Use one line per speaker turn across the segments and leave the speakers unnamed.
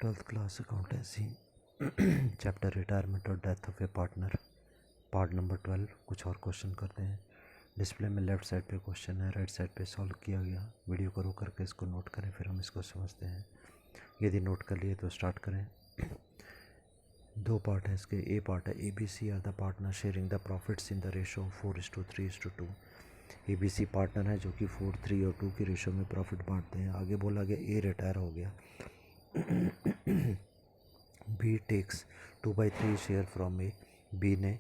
Twelfth class accountancy chapter retirement और death of a partner part number 12। कुछ और question करते हैं। डिस्प्ले में लेफ़्ट साइड पे क्वेश्चन है, राइट साइड पे सॉल्व किया गया। वीडियो को रोक करके इसको नोट करें, फिर हम इसको समझते हैं। यदि नोट कर लिए तो स्टार्ट करें। दो पार्ट है इसके। ए पार्ट है ABC are the partner sharing the profits in the ratio 4:3:2। ABC partner है जो कि 4, 3 और 2 की रेशो में प्रॉफिट बांटते हैं। आगे बोला गया ए रिटायर हो गया। B takes 2/3 share from A. B ने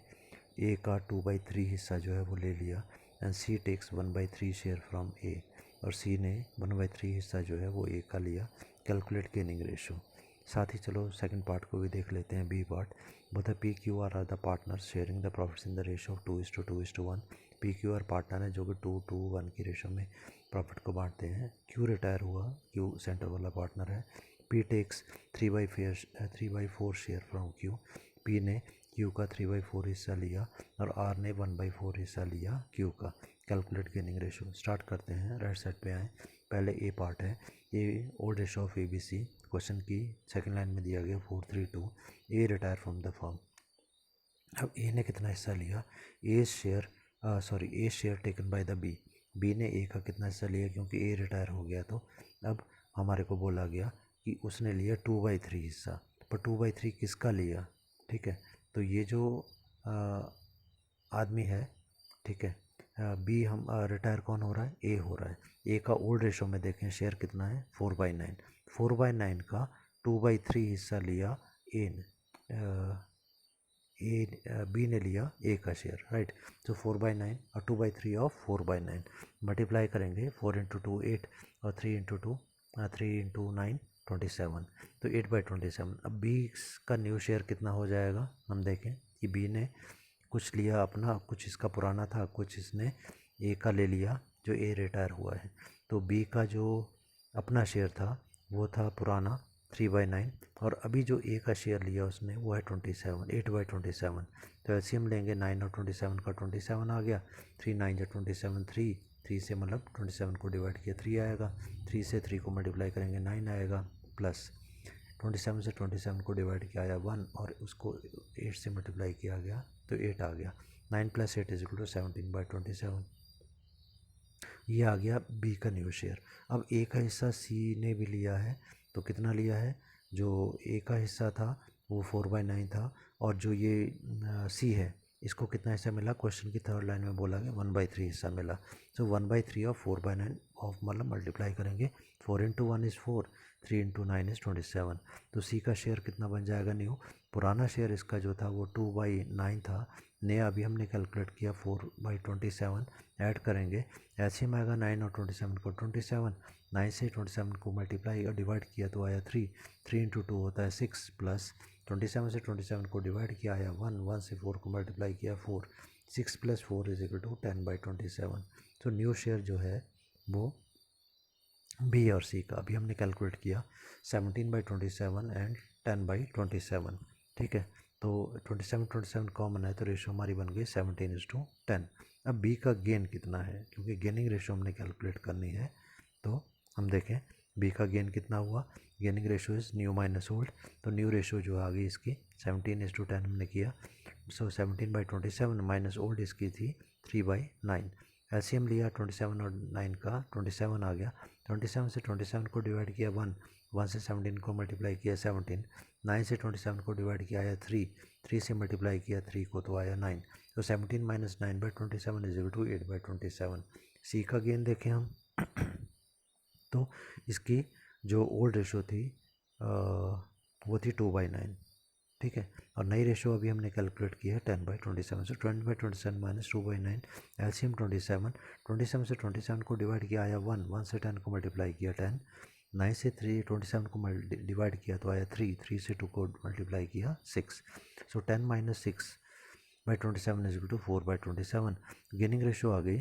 ए का 2/3 हिस्सा जो है वो ले लिया। And C takes 1/3 share from A, और सी ने 1/3 हिस्सा जो है वो ए का लिया। Calculate gaining ratio. साथ ही चलो सेकंड पार्ट को भी देख लेते हैं। B part, both P Q R the partner sharing the profits in the ratio of 2:2:1। P Q R partner है जो कि 2:1 की रेशो में प्रॉफिट को बांटते हैं। क्यू रिटायर हुआ, क्यू सेंटर वाला पार्टनर है। P takes 3/4 share from Q. P ने क्यू का 3/4 हिस्सा लिया और आर ने 1/4 हिस्सा लिया क्यू का। Calculate gaining ratio. स्टार्ट करते हैं, राइट साइड पे आए। पहले ए पार्ट है। A old ratio of ABC। Question की सेकंड लाइन में दिया गया 4:3:2। A retire from the firm. अब ए ने कितना हिस्सा लिया? A share taken by the B. B ने ए का कितना हिस्सा लिया क्योंकि ए रिटायर हो गया। तो अब हमारे को बोला गया कि उसने लिया 2/3 हिस्सा, पर 2/3 किसका लिया? ठीक है, तो ये जो आदमी है, ठीक है, बी हम रिटायर कौन हो रहा है? ए हो रहा है। ए का ओल्ड रेशो में देखें शेयर कितना है? 4/9। 4/9 का 2/3 हिस्सा लिया ए ने, बी ने लिया ए का शेयर, राइट। तो 4/9 और 2/3 ऑफ 4/9 मल्टीप्लाई करेंगे। 4 × 2 8 और 3 × 2 3 × 9 27, तो 8/27। अब बी का न्यू शेयर कितना हो जाएगा? हम देखें कि बी ने कुछ लिया अपना, कुछ इसका पुराना था, कुछ इसने ए का ले लिया जो ए रिटायर हुआ है। तो बी का जो अपना शेयर था वो था पुराना 3/9, और अभी जो ए का शेयर लिया उसने वो है 27, 8/27। तो एलसीएम लेंगे 9 और 27 का 27 आ गया। 3 9 या 27, 3 से मतलब 27 को डिवाइड किया 3 आएगा। 3 से 3 को मल्टीप्लाई करेंगे 9 आएगा, प्लस 27 से 27 को डिवाइड किया आया 1, और उसको 8 से मल्टीप्लाई किया गया तो 8 आ गया। 9 + 8 = 17/27। ये आ गया बी का न्यू शेयर। अब ए का हिस्सा सी ने भी लिया है, तो कितना लिया है? जो ए का हिस्सा था वो 4/9 था, और जो ये सी है इसको कितना हिस्सा मिला? क्वेश्चन की थर्ड लाइन में बोला गया 1/3 हिस्सा मिला। तो 1/3 ऑफ 4/9 ऑफ मतलब मल्टीप्लाई करेंगे। 4 × 1 = 4, 3 × 9 = 27। तो सी का शेयर कितना बन जाएगा न्यू? पुराना शेयर इसका जो था वो 2/9 था, नया अभी हमने कैलकुलेट किया 4/27। ऐड करेंगे, ऐसे में आएगा 9 और 27 को 27। 9 से 27 को मल्टीप्लाई और डिवाइड किया तो आया 3। 3 × 2 होता है 6, प्लस 27 से 27 को डिवाइड किया आया 1। 1 से 4 को मल्टीप्लाई किया 4। 6 + 4 = 10/27। तो न्यू शेयर जो है वो बी और सी का अभी हमने कैलकुलेट किया 17/27 एंड 10/27। ठीक है, तो 27 कॉमन है तो रेशो हमारी बन गई 17:10। अब बी का गेन कितना है, क्योंकि गेनिंग रेशो हमने कैलकुलेट करनी है। तो हम देखें बी का गेन कितना हुआ। Gaining ratio is new minus old, तो न्यू रेशो जो आ गई इसकी 17:10 हमने किया। सो 17/27 माइनस ओल्ड इसकी थी 3/9। एलसीएम लिया 27 और 9 का, 27 आ गया। 27 से 27 को डिवाइड किया 1। 1 से 17 को मल्टीप्लाई किया 17। 9 से 27 को डिवाइड किया आया 3। 3 से मल्टीप्लाई किया 3 को तो आया 9। तो 17 - 9/27 = 8/27। सी का गेन देखें हम तो इसकी जो ओल्ड रेशो थी वो थी 2/9, ठीक है, और नई रेशो अभी हमने कैलकुलेट की है 10/27। सो 20/27 - 2/9, एलसीएम 27। 27 से 27 को डिवाइड किया आया 1। 1 से 10 को मल्टीप्लाई किया 10। 9 से 27 को डिवाइड किया तो आया 3। 3 से 2 को मल्टीप्लाई किया 6। सो 10 - 6/27 = 4/27। गेनिंग रेशो आ गई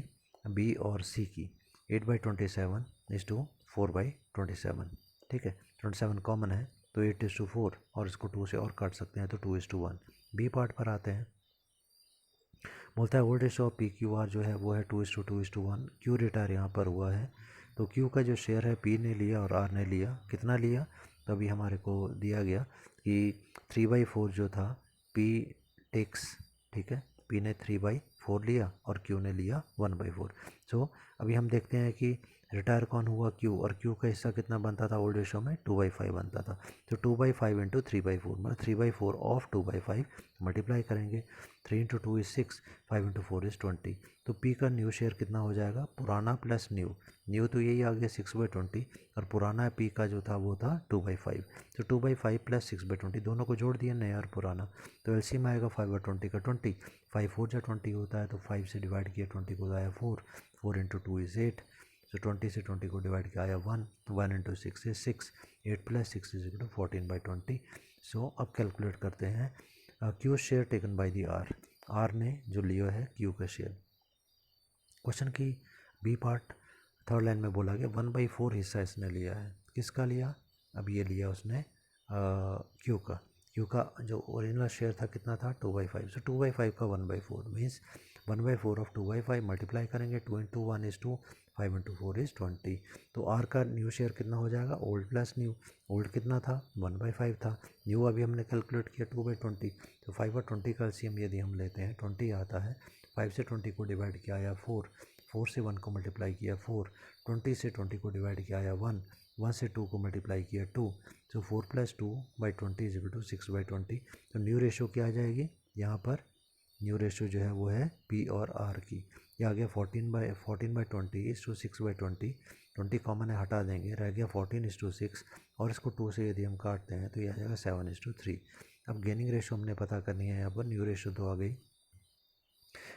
बी और सी की 8/27 = 4/27। ठीक है, 27 कॉमन है तो 8:4, और इसको 2 से और काट सकते हैं तो 2:1। बी पार्ट पर आते हैं। बोलता है old ratio of P Q are जो है वो है 2:2:1। क्यू रिटायर यहाँ पर हुआ है, तो क्यू का जो शेयर है पी ने लिया और आर ने लिया। कितना लिया? तो अभी हमारे को दिया गया कि 3/4 जो था P टेक्स, ठीक है, P ने 3/4 लिया और Q ने लिया 1/4। सो अभी हम देखते हैं कि रिटायर कौन हुआ, Q, और Q का हिस्सा कितना बनता था ओल्ड रेशो में, 2/5 बनता था। तो 2/5 इंटू 3/4 मतलब 3/4 ऑफ 2/5 मल्टीप्लाई करेंगे। 3 इंटू 2 इज़ 6, 5 इंटू 4 इज़ 20। तो P का न्यू शेयर कितना हो जाएगा, पुराना प्लस न्यू, न्यू तो यही आ गया 6/20 और पुराना P का जो था वो था 2/5। तो 2/5 प्लस 6/20 दोनों को जोड़ दिया, नया और पुराना। तो एलसीएम आएगा 5/20 का 20, 5 4 जा 20 होता है, तो 5 से डिवाइड किया 20 को आया 4, 4 इंटू 2 इज़ 8। तो 20 से 20 को डिवाइड किया आया 1, 1 into 6 is 6, 8 plus 6 is equal to 14/20। So अब कैलकुलेट करते हैं Q share taken by the R, R ने जो लिया है क्यू का शेयर। क्वेश्चन की बी पार्ट थर्ड लाइन में बोला गया 1/4 हिस्सा इसने लिया है, किसका लिया, अब ये लिया उसने क्यू का, क्यू का जो ओरिजिनल शेयर था कितना था 2/5। सो 2/5 का 1/4 मीन्स 1/4 ऑफ 2/5 मल्टीप्लाई करेंगे, 2 इंटू 1 इज़ 2, 5 इंटू 4 इज़ 20। तो आर का न्यू शेयर कितना हो जाएगा, ओल्ड प्लस न्यू, ओल्ड कितना था 1/5 था, न्यू अभी हमने कैलकुलेट किया 2/20। तो 5 और 20 का एलसीएम यदि हम लेते हैं 20 आता है, 5 से 20 को डिवाइड किया आया 4, 4 से 1 को मल्टीप्लाई किया 4, 20 से 20 को डिवाइड किया आया 1, 1 से 2 को मल्टीप्लाई किया 2। तो 4 प्लस 2/20 इज इक्वल टू 6/20। तो न्यू रेशो क्या आ जाएगी, यहाँ पर न्यू रेशो जो है वो है P और R की, ये आ गया 14/20 इज टू 6/20, 20 कॉमन है हटा देंगे, रह गया 14:6 और इसको 2 से यदि हम काटते हैं तो ये आ जाएगा 7:3। अब गेनिंग रेशो हमने पता करनी है, यहाँ पर न्यू रेशो तो आ गई।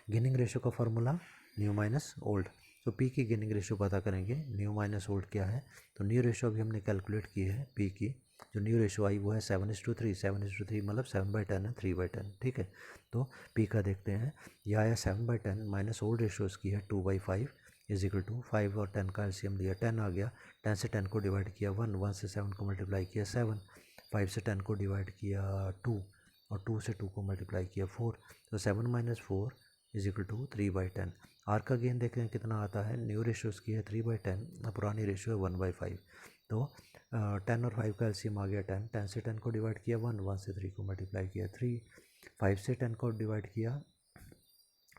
गेनिंग रेशो का फार्मूला न्यू माइनस ओल्ड, तो P की गेनिंग रेशो पता करेंगे, न्यू माइनस ओल्ड क्या है, तो न्यू रेशो अभी हमने कैलकुलेट की है, P की जो न्यू रेशो आई वो है 7:3, 7:3 मतलब 7/10 है, 3/10, ठीक है। तो P का देखते हैं, यह आया 7/10 माइनस ओल्ड रेशो इसकी है 2/5 इज इक्वल टू 5 और 10 का एलसीएम दिया 10 आ गया, 10 से 10 को डिवाइड किया 1, 1 से 7 को मल्टीप्लाई किया 7, 5 से 10 को डिवाइड किया 2 और 2 से 2 को मल्टीप्लाई किया 4। तो 7 minus 4 is equal to 3/10। R का गेन देख रहे हैं कितना आता है, न्यू रेशो की है 3/10, पुरानी रेशो है 1/5। तो 10 और 5 का एलसीएम आ गया 10, 10 से 10 को डिवाइड किया 1, 1 से 3 को मल्टीप्लाई किया 3, 5 से 10 को डिवाइड किया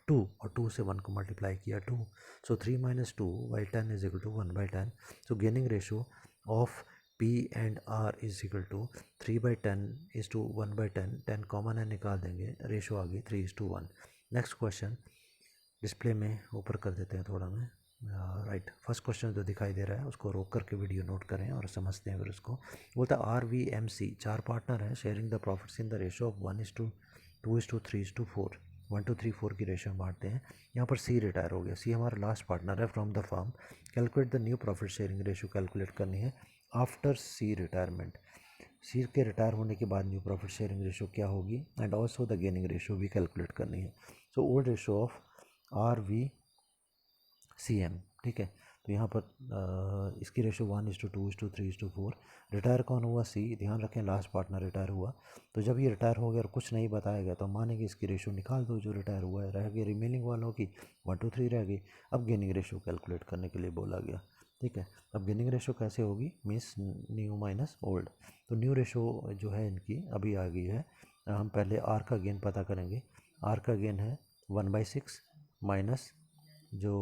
2 और 2 से 1 को मल्टीप्लाई किया 2। So 3 minus 2/10 is equal to 1/10। So gaining ratio of P and R is equal to 3/10 is to 1/10, 10 common है निकाल देंगे, रेशो आ गई 3:1। नेक्स्ट क्वेश्चन डिस्प्ले में ऊपर कर देते हैं थोड़ा में, राइट। फर्स्ट क्वेश्चन जो दिखाई दे रहा है उसको रोक करके वीडियो नोट करें और समझते हैं फिर उसको। बोलता है RVMC 4 पार्टनर हैं, sharing the profits in the ratio of 1:2:3:4, 1:3:4 की रेशो में बांटते हैं। यहाँ पर C रिटायर हो गया, C हमारा लास्ट पार्टनर है from the firm. Calculate the new profit sharing ratio calculate करनी है आफ्टर C रिटायरमेंट, सी के रिटायर होने के बाद न्यू प्रॉफिट शेयरिंग रेशो क्या होगी, and also the gaining ratio भी कैलकुलेट करनी है। So old ratio of RVCM, ठीक है। तो यहाँ पर इसकी रेशो 1:2:3:4। रिटायर कौन हुआ, C, ध्यान रखें लास्ट पार्टनर रिटायर हुआ। तो जब ये रिटायर हो गया और कुछ नहीं बताया गया तो मानेंगे इसकी रेशो निकाल दो, जो रिटायर हुआ है रह गई, रिमेनिंग वालों की 1:3 रह गई। अब गेनिंग रेशो कैलकुलेट करने के लिए बोला गया, ठीक है। अब गेनिंग रेशो कैसे होगी, मीन्स न्यू माइनस ओल्ड। तो न्यू रेशो जो है इनकी अभी आ गई है, हम पहले R का गेन पता करेंगे। R का गेन है 1/6 माइनस जो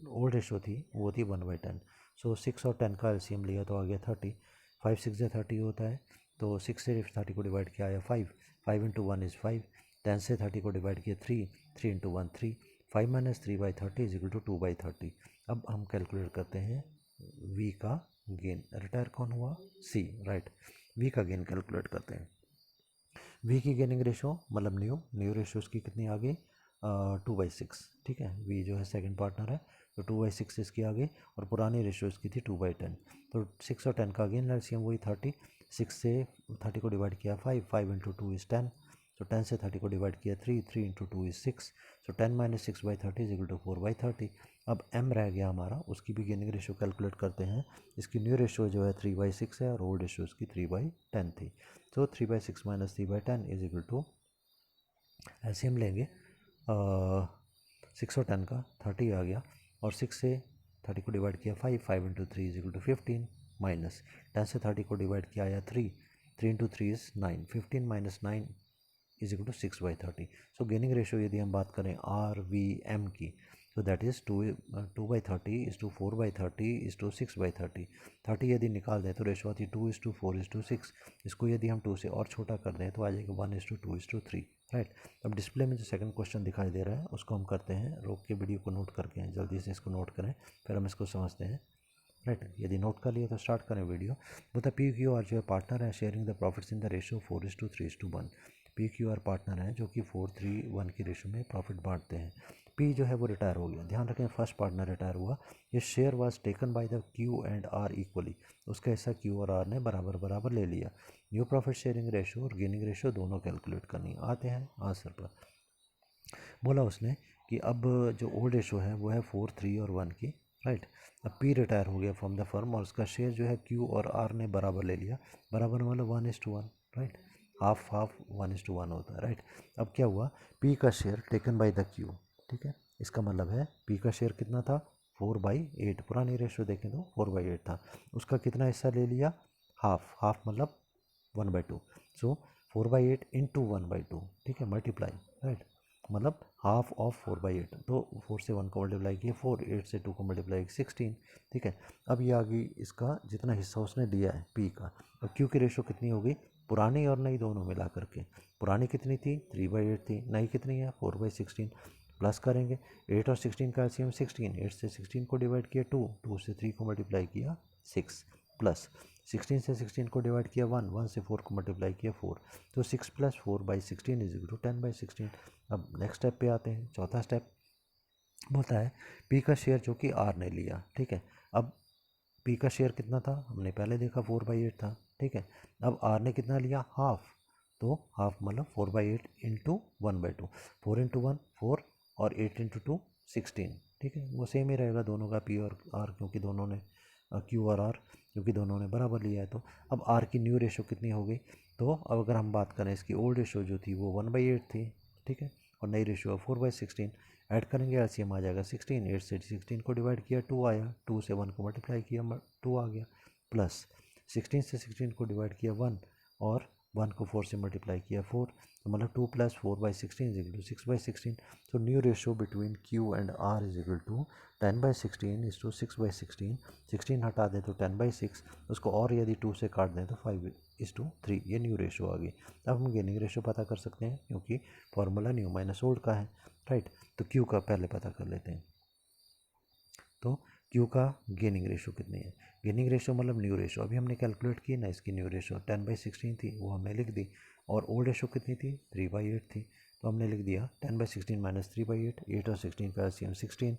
ओल्ड रेशो थी वो थी 1/10। सो 6 और 10 का एलसीएम लिया तो आ गया 30, 5 6 30 होता है, तो 6 से 30 को डिवाइड किया आया 5, 5 इंटू 1 इज़ 5, 10 से 30 को डिवाइड किया 3, 3 into 1 3, 5 minus 3/30 is equal to 2/30। अब हम कैलकुलेट करते हैं V का गेन, रिटायर कौन हुआ, C, राइट। V का गेन कैलकुलेट करते हैं। V की गेनिंग रेशो मतलब न्यू रेशो उसकी कितनी आ गई 2/6, ठीक है। V जो है सेकंड पार्टनर है तो 2/6 इसकी आ गई और पुरानी रेशो इसकी थी 2/10। तो 6 और 10 का गेन एलसीएम वही 30, 6 से 30 को डिवाइड किया 5, 5 इंटू 2 इज़ 10, तो 10 से 30 को डिवाइड किया 3, 3 into 2 is 6, so 10 minus 6/30 is equal to 4/30। अब M रह गया हमारा, उसकी भी गेनिंग रेशो कैलकुलेट करते हैं। इसकी न्यू रेशो जो है 3/6 है और ओल्ड रेशो इसकी 3/10 थी। तो 3/6 माइनस 3/10 इज इक्वल टू, ऐसे हम लेंगे 6 और 10 का 30 आ गया और 6 से 30 को डिवाइड किया 5, 5 into 3 is equal to 15, minus 10 से 30 को डिवाइड किया आया 3, 3 into 3 is 9, 15 minus 9 is equal to 6/30. So gaining ratio यदि हम बात करें RVM की, so that is 2/30 is to 4/30 is to 6/30. 30 यदि निकाल दें तो रेशो आती है 2:4:6. इसको यदि हम 2 से और छोटा कर दें तो आ जाएगा 1:2:3. राइट. अब डिस्प्ले में जो सेकंड क्वेश्चन दिखाई दे रहा है उसको हम करते हैं, रोक के वीडियो को नोट करके जल्दी से इसको नोट करें, फिर हम इसको समझते हैं. राइट. यदि नोट कर लिए तो स्टार्ट करें वीडियो. बोलता है PQR जो है पार्टनर है, sharing the profits in the ratio 4:3:1. PQR partner हैं जो कि 4:3:1 की रेशियो में प्रॉफिट बांटते हैं. P जो है वो रिटायर हो गया. ध्यान रखें फर्स्ट पार्टनर रिटायर हुआ. ये share was taken by the Q and R equally. उसका हिस्सा Q और R ने बराबर बराबर ले लिया. न्यू प्रॉफिट शेयरिंग रेशियो और गेनिंग रेशियो दोनों कैलकुलेट करनी. आते हैं आंसर पर. बोला उसने कि अब जो ओल्ड रेशियो है वो है 4, 3 और 1 की. राइट. अब P रिटायर हो गया फ्रॉम द फर्म और उसका शेयर जो है Q और R ने बराबर ले लिया. बराबर मतलब 1:1. राइट. हाफ हाफ 1:1 होता है. राइट. अब क्या हुआ, P का share taken by the Q. ठीक है. इसका मतलब है P का शेयर कितना था, 4/8. पुरानी रेशियो देखें तो 4/8 था. उसका कितना हिस्सा ले लिया, हाफ. हाफ मतलब 1/2. सो 4/8 इंटू 1/2. ठीक है. मल्टीप्लाई. राइट. मतलब हाफ ऑफ 4/8. तो 4 से 1 को मल्टीप्लाई किया 4, 8 से 2 को मल्टीप्लाई 16. ठीक है. अब ये आ गई इसका जितना हिस्सा उसने लिया है P का. अब Q की रेशो कितनी हो गई, पुरानी और नई दोनों मिला करके. पुरानी कितनी थी, 3/8 थी. नई कितनी है, 4/16. प्लस करेंगे 8 और 16 का एलसीएम 16. 8 से 16 को डिवाइड किया 2, 2 से 3 को मल्टीप्लाई किया 6, प्लस 16 से 16 को डिवाइड किया 1, 1 से 4 को मल्टीप्लाई किया 4. तो 6 + 4/16 इज इक्वल टू 10/16. अब नेक्स्ट स्टेप पे आते हैं. चौथा स्टेप बोलता है P का शेयर जो कि R ने लिया. ठीक है. अब P का शेयर कितना था, हमने पहले देखा 4/8 था. ठीक है. अब R ने कितना लिया, हाफ. तो हाफ मतलब 4/8 इंटू 1/2. 4 इंटू 1 4 और 8 इंटू 2 16. ठीक है. वो सेम ही रहेगा दोनों का P और R, क्योंकि दोनों ने Q और R क्योंकि दोनों ने बराबर लिया है. तो अब R की न्यू रेशो कितनी हो गई, तो अब अगर हम बात करें इसकी ओल्ड रेशो जो थी वो 1/8 थी. ठीक है. और नई रेशो 4/16. ऐड करेंगे एलसीएम आ जाएगा 16. 8 से 16 को डिवाइड किया 2 आया. 2 से 1 को मल्टीप्लाई किया 2 आ गया. प्लस 16 से 16 को डिवाइड किया 1 और 1 को 4 से मल्टीप्लाई किया 4. तो मतलब 2 + 4/16 इज इक्वल टू 6/16. तो new ratio between Q and R is equal to 10/16 is to 6/16. 16 हटा दें तो 10/6. उसको और यदि 2 से काट दें तो 5:3. ये न्यू रेशो आ गई. अब हम गेनिंग रेशो पता कर सकते हैं क्योंकि फॉर्मूला न्यू माइनस ओल्ड का है. राइट. तो Q का पहले पता कर लेते हैं. तो Q का गेनिंग रेशो कितनी है, गेनिंग रेशो मतलब न्यू रेशो. अभी हमने कैलकुलेट की ना इसकी न्यू रेशो 10/16 थी, वो हमने लिख दी. और ओल्ड रेशो कितनी थी, 3/8 थी. तो हमने लिख दिया 10/16 माइनस 3/8. 8 और 16 का एलसीएम 16.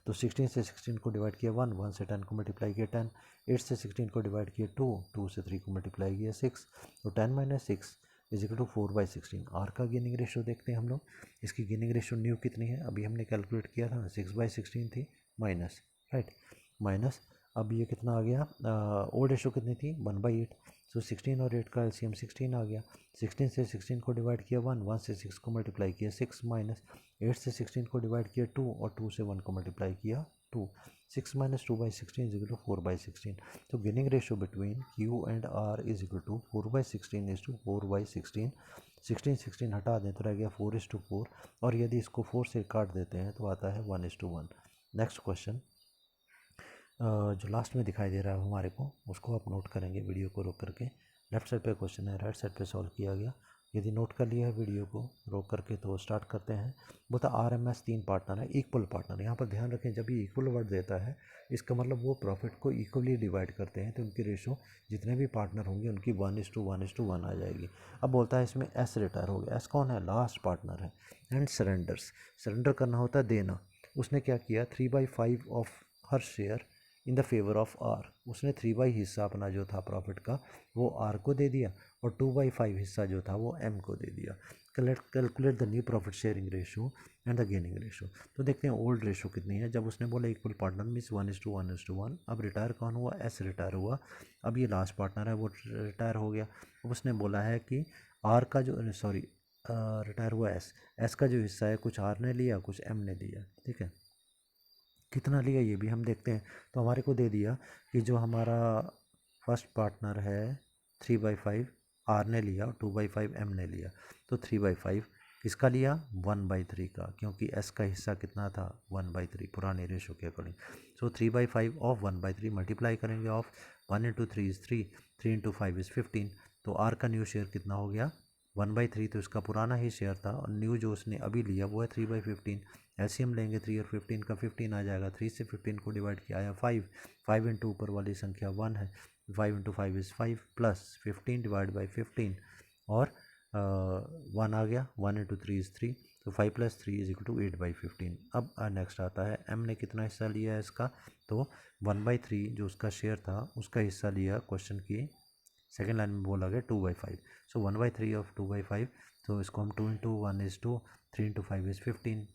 तो 16 से 16 को डिवाइड किया 1, 1 से 10 को मल्टीप्लाई किया 10. 8 से 16 को डिवाइड किया 2, 2 से 3 को मल्टीप्लाई किया 6. तो 10 - 6 इज इक्वल टू 4/16. आर का गेनिंग रेशो देखते हैं हम लोग. इसकी गेनिंग रेशो न्यू कितनी है, अभी हमने कैलकुलेट किया था 6/16 थी माइनस. राइट. माइनस अब ये कितना आ गया, ओल्ड रेशो कितनी थी 1/8. सो 16 और 8 का एलसीएम 16 आ गया. 16 से 16 को डिवाइड किया 1, 1 से 6 को मल्टीप्लाई किया 6 माइनस 8 से 16 को डिवाइड किया 2 और 2 से 1 को मल्टीप्लाई किया 2. 6 - 2/16 इज इक्वल टू 4/16. तो gaining ratio between Q and R is equal to 4/16 is to 4/16. 16 हटा दें तो रह गया 4:4. और यदि इसको 4 से काट देते हैं तो आता है 1:1. नेक्स्ट क्वेश्चन जो लास्ट में दिखाई दे रहा है हमारे को, उसको आप नोट करेंगे वीडियो को रोक करके. लेफ्ट साइड पे क्वेश्चन है, राइट साइड पे सॉल्व किया गया. यदि नोट कर लिया है वीडियो को रोक करके तो स्टार्ट करते हैं. बोलता RMS 3 पार्टनर है, इक्वल पार्टनर. यहाँ पर ध्यान रखें जब ये इक्वल वर्ड देता है इसका मतलब वो प्रॉफिट को इक्वली डिवाइड करते हैं. तो उनकी रेशो जितने भी पार्टनर होंगे उनकी 1:1:1 आ जाएगी. अब बोलता है इसमें S रिटायर हो गया. S कौन है, लास्ट पार्टनर है. एंड सरेंडर्स, सरेंडर करना होता है देना. उसने क्या किया, 3/5 of her share in the favour of R. उसने 3/5 हिस्सा अपना जो था प्रॉफिट का वो R को दे दिया और 2/5 हिस्सा जो था वो M को दे दिया. Calculate the new profit sharing ratio and the gaining ratio. तो देखते हैं ओल्ड रेशो कितनी है. जब उसने बोला इक्वल पार्टनर मीन्स 1:1:1. अब रिटायर कौन हुआ, S रिटायर हुआ. अब ये लास्ट पार्टनर है वो रिटायर हो गया. अब उसने बोला है कि R का जो रिटायर हुआ S का जो हिस्सा है कुछ R ने लिया कुछ M ने लिया. ठीक है. कितना लिया ये भी हम देखते हैं. तो हमारे को दे दिया कि जो हमारा फर्स्ट पार्टनर है 3/5 आर ने लिया, 2/5 एम ने लिया। तो 3/5 किसका लिया? 1/3 का, क्योंकि एस का हिस्सा कितना था? 1/3 पुराने रेशो के अकॉर्डिंग। सो 3/5 ऑफ 1/3 मल्टीप्लाई करेंगे of 1 into 3 is 3, 3 into 5 is 15। तो आर का न्यू शेयर कितना हो गया? 1/3। तो इसका पुराना ही शेयर था और न्यू जो उसने अभी लिया वो है 3/15। एलसीएम लेंगे 3 और 15 का 15 आ जाएगा। 3 से 15 को डिवाइड किया आया 5, 5 इंटू ऊपर वाली संख्या 1 है, 5 into 5 is 5 plus 15 divide by 15 और 1 आ गया। 1 इंटू 3 इज़ 3, तो 5 प्लस 3 इज इक्वल टू 8/15। अब नेक्स्ट आता है एम ने कितना हिस्सा लिया है इसका? तो 1/3 जो उसका शेयर था उसका हिस्सा लिया। क्वेश्चन की सेकेंड लाइन में बोला गया 2/5। सो 1/3 ऑफ 2/5, तो इसको हम 2 into 1 is 2, 3 into 5 is 15।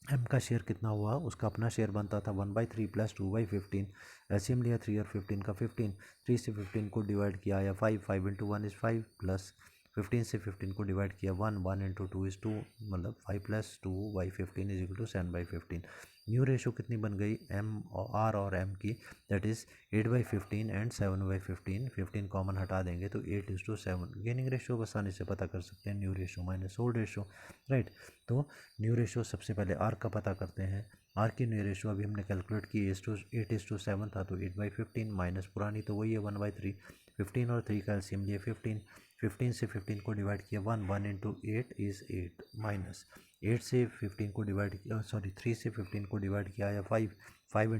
M का शेयर कितना हुआ? उसका अपना शेयर बनता था 1/3 प्लस 2/15। एलसीएम लिया 3 और 15 का 15, 3 से 15 को डिवाइड किया आया 5, 5 इंटू 1 इज़ 5 प्लस 15 से 15 को डिवाइड किया 1, 1 इंटू 2 इज़ 2, मतलब 5 plus 2/15 is equal to 7/15। New ratio कितनी बन गई एम और आर और एम की? That is 8/15 and 7/15। 15 कॉमन हटा देंगे तो 8:7। गेनिंग रेशो आसानी से पता कर सकते हैं, new ratio minus old ratio, right. तो न्यू रेशो सबसे पहले आर का पता करते हैं। आर की न्यू रेशो अभी हमने कैलकुलेट की 8:7 था, तो 8/15 माइनस पुरानी तो वही है 1/3। 15 और 3 का एलसीएम लिए 15, 15 से 15 को डिवाइड किया 1, 1 इंटू 8 इज़ 8 माइनस 8 से 15 को डिवाइड किया, सॉरी 3 से 15 को डिवाइड किया या 5, 5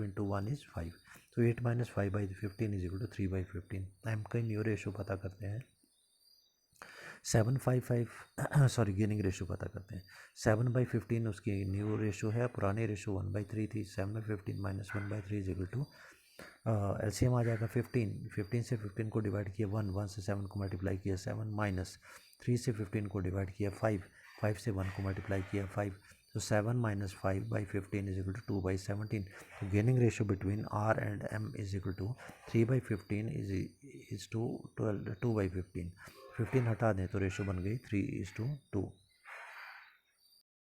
इंटू 1 इज़ 5। तो 8 minus 5/15 is equal to 3/15। M का न्यू रेशो पता करते हैं 7/5, सॉरी गेनिंग रेशो पता करते हैं। 7/15 उसकी न्यू रेशो है, पुरानी रेशो 1/3 थी। 7/15 minus 1/3 is equal to LCM आ जाएगा 15, 15 से 15 को डिवाइड किया 1, 1 से 7 को मल्टीप्लाई किया 7 माइनस 3 से 15 को डिवाइड किया 5, 5 से 1 को मल्टीप्लाई किया 5। तो 7 माइनस 5/15 इज इक्वल टू 2/17। तो gaining ratio between R and M is equal to 3/15 is to 2/15। 15 हटा दें तो रेशो बन गई 3:2।